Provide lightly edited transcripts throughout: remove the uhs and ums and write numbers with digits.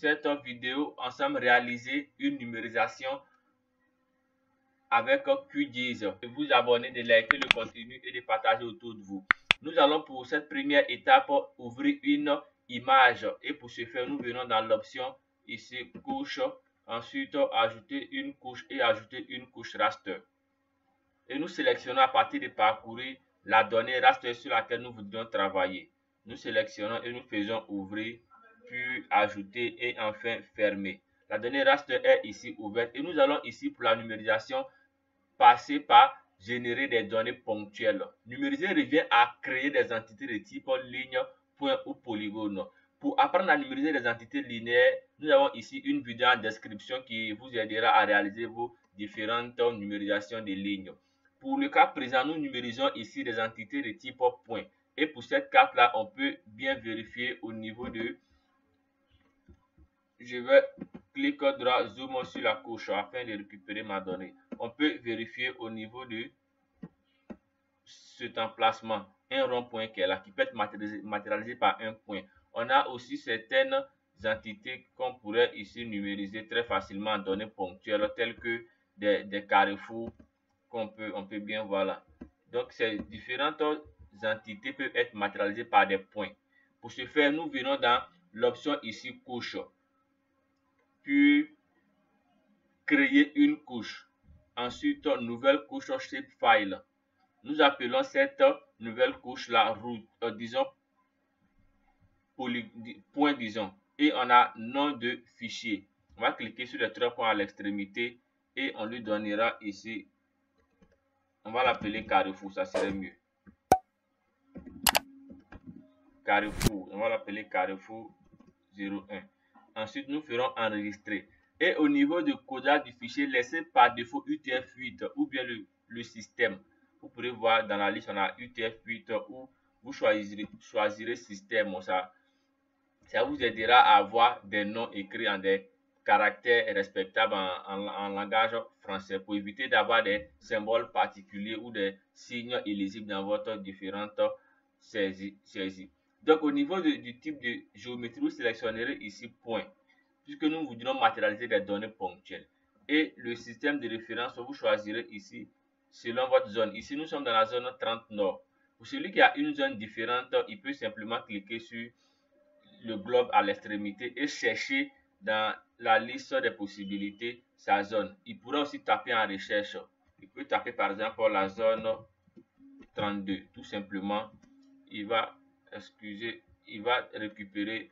cette vidéo ensemble réaliser une numérisation avec QGIS. Vous abonner, de liker le contenu et de partager autour de vous. Nous allons pour cette première étape ouvrir une image et pour ce faire nous venons dans l'option ici couche, ensuite ajouter une couche et ajouter une couche raster. Et nous sélectionnons à partir de parcourir la donnée raster sur laquelle nous voudrions travailler. Nous sélectionnons et nous faisons ouvrir, puis ajouter et enfin fermer. La donnée raster est ici ouverte et nous allons ici pour la numérisation passer par générer des données ponctuelles. Numériser revient à créer des entités de type ligne, point ou polygone. Pour apprendre à numériser des entités linéaires, nous avons ici une vidéo en description qui vous aidera à réaliser vos différentes numérisations de lignes. Pour le cas présent, nous numérisons ici des entités de type point. Et pour cette carte-là, on peut bien vérifier au niveau de... Je vais cliquer droit, zoom sur la couche afin de récupérer ma donnée. On peut vérifier au niveau de cet emplacement un rond-point qui est là, qui peut être matérialisé par un point. On a aussi certaines entités qu'on pourrait ici numériser très facilement en données ponctuelles telles que des carrefours qu'on peut bien voir là. Donc ces différentes entités peuvent être matérialisées par des points. Pour ce faire, nous venons dans l'option ici couche, puis créer une couche. Ensuite, nouvelle couche shapefile. Nous appelons cette nouvelle couche la route, disons point, disons, et on a nom de fichier. On va cliquer sur les trois points à l'extrémité et on lui donnera ici, on va l'appeler Carrefour, ça serait mieux. Carrefour, on va l'appeler Carrefour 01. Ensuite, nous ferons enregistrer. Et au niveau du codage du fichier, laissez par défaut UTF-8 ou bien le système. Vous pourrez voir dans la liste, on a UTF-8 ou vous choisirez système. Ça vous aidera à avoir des noms écrits en des caractères respectables en langage français pour éviter d'avoir des symboles particuliers ou des signes illisibles dans votre différentes saisies. Donc, au niveau du type de géométrie, vous sélectionnerez ici point, puisque nous voudrons matérialiser des données ponctuelles. Et le système de référence, vous choisirez ici selon votre zone. Ici, nous sommes dans la zone 30 Nord. Pour celui qui a une zone différente, il peut simplement cliquer sur le globe à l'extrémité et chercher dans la liste des possibilités sa zone. Il pourra aussi taper en recherche. Il peut taper par exemple la zone 32. Tout simplement, il va récupérer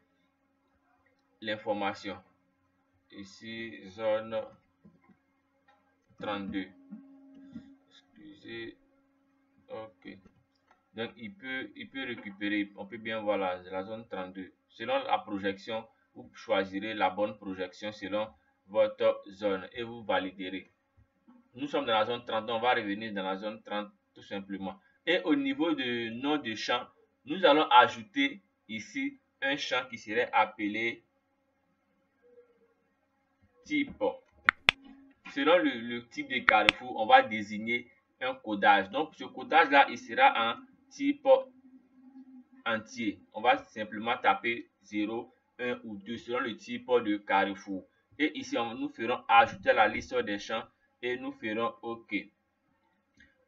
l'information. Ici, zone 32. Excusez. Ok. Donc, il peut récupérer, on peut bien voir la zone 32. Selon la projection, vous choisirez la bonne projection selon votre zone et vous validerez. Nous sommes dans la zone 30, on va revenir dans la zone 30 tout simplement. Et au niveau du nom de champ, nous allons ajouter ici un champ qui serait appelé type. Selon le type de carrefour, on va désigner un codage. Donc, ce codage-là, il sera en type entier. On va simplement taper 0, 1 ou 2 selon le type de carrefour. Et ici, nous ferons ajouter à la liste des champs et nous ferons OK.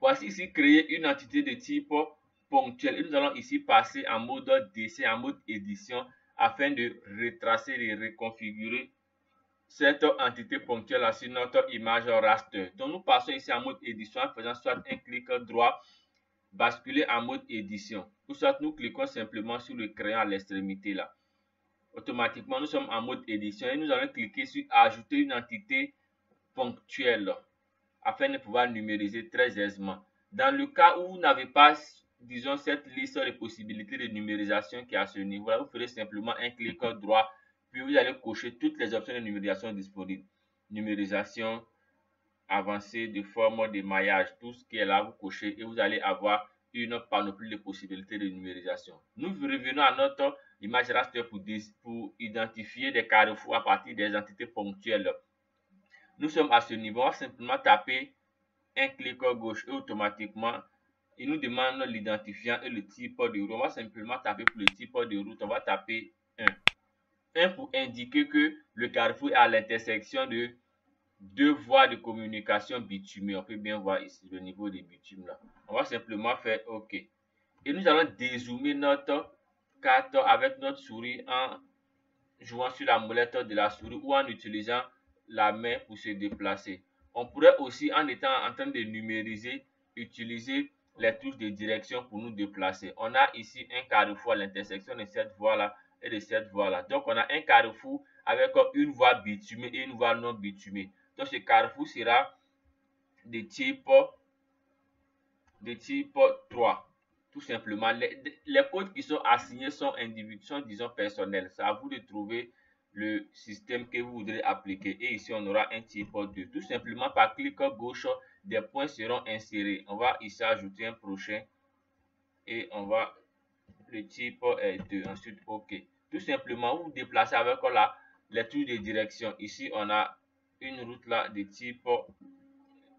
Voici ici créer une entité de type ponctuel. Et nous allons ici passer en mode dessin, en mode édition, afin de retracer et reconfigurer cette entité ponctuelle sur notre image raster. Donc nous passons ici en mode édition en faisant soit un clic droit, basculer en mode édition, ou soit nous cliquons simplement sur le crayon à l'extrémité là. Automatiquement nous sommes en mode édition et nous allons cliquer sur ajouter une entité ponctuelle afin de pouvoir numériser très aisément. Dans le cas où vous n'avez pas, disons, cette liste de possibilités de numérisation qui est à ce niveau là, vous ferez simplement un clic droit, puis vous allez cocher toutes les options de numérisation disponibles. Numérisation avancée de forme de maillage, tout ce qui est là, vous cochez et vous allez avoir une panoplie de possibilités de numérisation. Nous revenons à notre image raster pour identifier des carrefours à partir des entités ponctuelles. Nous sommes à ce niveau, on va simplement taper un clic gauche et automatiquement, il nous demande l'identifiant et le type de route. On va simplement taper pour le type de route, on va taper 1. Un pour indiquer que le carrefour est à l'intersection de deux voies de communication bitumées. On peut bien voir ici le niveau des bitumes là. On va simplement faire OK. Et nous allons dézoomer notre carte avec notre souris en jouant sur la molette de la souris ou en utilisant la main pour se déplacer. On pourrait aussi, en étant en train de numériser, utiliser les touches de direction pour nous déplacer. On a ici un carrefour à l'intersection de cette voie-là et de cette voie-là. Donc, on a un carrefour avec une voie bitumée et une voie non bitumée. Donc, ce carrefour sera de type 3. Tout simplement, les codes qui sont assignés sont individuels, disons personnels. C'est à vous de trouver le système que vous voudrez appliquer. Et ici, on aura un type 2. Tout simplement, par clic gauche, des points seront insérés. On va ici ajouter un prochain et on va le type 2. Ensuite, OK. Tout simplement, vous vous déplacez avec les touches de direction. Ici, on a une route là de type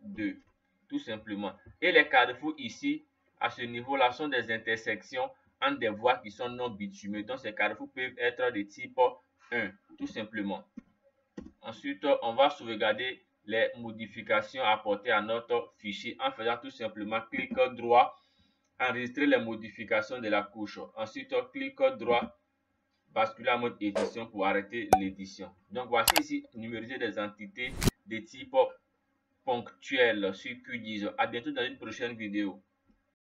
2. Tout simplement. Et les carrefours ici, à ce niveau-là, sont des intersections entre des voies qui sont non bitumées. Donc, ces carrefours peuvent être de type 1, tout simplement. Ensuite, on va sauvegarder les modifications apportées à notre fichier en faisant tout simplement clic droit, enregistrer les modifications de la couche. Ensuite, clic droit, basculer en mode édition pour arrêter l'édition. Donc, voici ici numériser des entités de type ponctuel sur QGIS. À bientôt dans une prochaine vidéo.